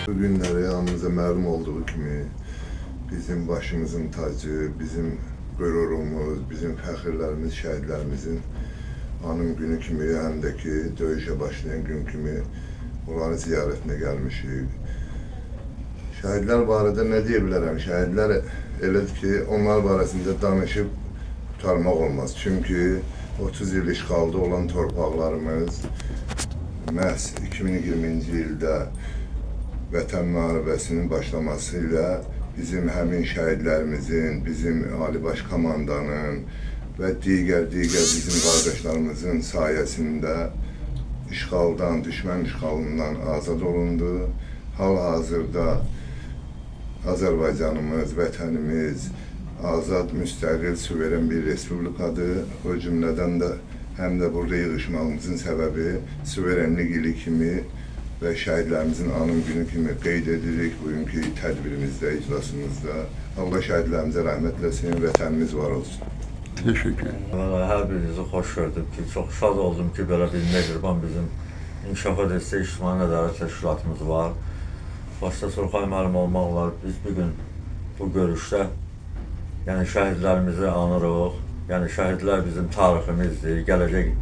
Bu günləri yanımıza məlum olduğu kimi bizim başımızın tacı, bizim qürurumuz, bizim fəxrlərimiz, şəhidlərimizin anım günü kimi, həm də ki, döyüşə başlayan gün kimi onların ziyarətinə gəlmişik. Şəhidlər barədə nə deyə bilərəm? Şəhidlər elədir ki, onlar barəsində danışıb qurtarmaq olmaz. Çünki 30 il işğalda olan torpaqlarımız məhz 2020-ci ildə Vətən müharibəsinin başlaması ilə bizim həmin şəhidlərimizin, bizim Ali Baş Komandanın və digər bizim qardaşlarımızın sayəsində işğaldan, düşmən işğalından azad olundu. Hal-hazırda Azərbaycanımız, vətənimiz azad, müstəqil, suveren bir respublikadır. O cümlədən də həm də burada yığışmağımızın səbəbi suverenlik ili kimi və şəhidlərimizin anım günü kimi qeyd edirik bugünkü tədbirimizdə, iclasımızda. Allah şəhidlərimizə rəhmət eləsin, vətənimiz var olsun. Teşekkür ederim. Hər birinizi xoş gördüm ki, çox şad oldum ki, belə bir mehriban bizim İnkişafa Dəstək İctimai Nəzarət Təşkilatımız var. Başda Surxay müəllim olmaqla biz bugün bu görüşdə yəni şəhidlərimizi anırıq. Yəni şəhidlər bizim tariximizdir, gələcək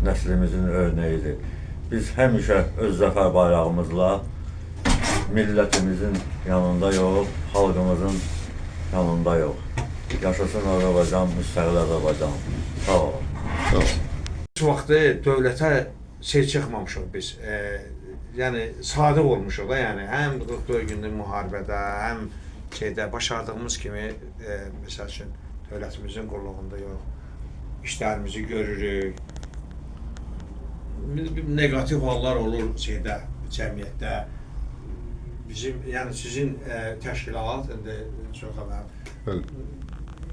nəslimizin örneğidir. Biz həmişə öz zəfər bayrağımızla millətimizin yanında yox, xalqımızın yanında yox. Yaşasın Azərbaycan, müstəqil Azərbaycan. Sağ olun. Sağ olun. Heç vaxtı dövlətə çıxmamışıq biz. Yəni sadiq olmuşuq da, yəni həm 44 günlük müharibədə, həm başardığımız kimi məsəl üçün dövlətimizin qurulğunda yox, işlərimizi görürük. Negativ hallar olur cəmiyyətdə. Bizim, yəni sizin təşkilat, indi çox əvvəl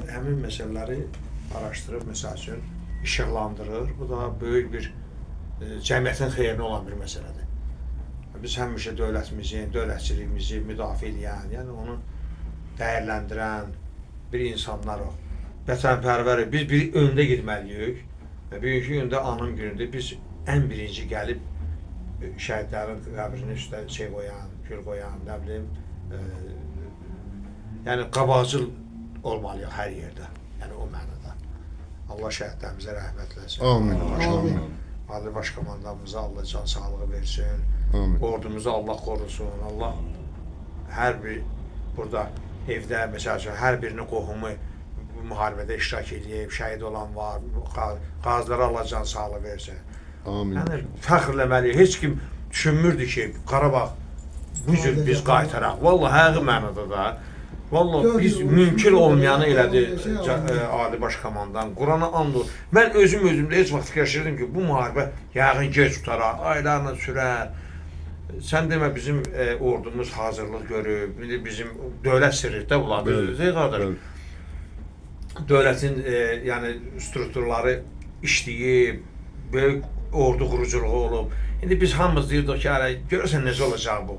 həmin məsələləri araşdırıb, məsəl üçün, işıqlandırır. Bu da böyük bir cəmiyyətin xeyrinə olan bir məsələdir. Biz həmişə dövlətimizin, dövlətçiliyimizi müdafiə edən, yəni onu dəyərləndirən bir insanlarıq. Vətənpərvərik, biz bir öndə getməliyik və bugünkü gündə anım günündə biz ən birinci gəlib şəhidlərin qəbrinin üstə qoyan, gül qoyan, nə bilim, yəni qabaqcıl olmalıyıq hər yerdə, yəni o mənada. Allah şəhidlərimizə rəhmət eləsin. Amin. Ali Baş Komandamıza Allah can sağlığı versin. Amin. Ordumuzu Allah qorusun. Allah hər bir burada evdə, məsəl üçün, hər birinin qohumu müharibədə iştirak edib, şəhid olan var, qazilərə Allah can sağlığı versin. Amin. Yəni, fəxrləməli, heç kim düşünmürdü ki, Qarabağ bu cür biz qaytaraq. Vallahi, həqiqi mənada da, vallahi biz mümkün olmayanı elədi Ali Baş Komandan, Qurana and olsun. Mən özümdə heç vaxt fikirləşirdim ki, bu müharibə yəqin gec tutaraq, aylarla sürər. Sən demə, bizim ordumuz hazırlıq görüb, bizim dövlət sirrdir də bunlar. Dövlətin yəni strukturları işləyib, böyük ordu quruculuğu olub. İndi biz hamımız deyirik ki, görürsən necə olacaq bu?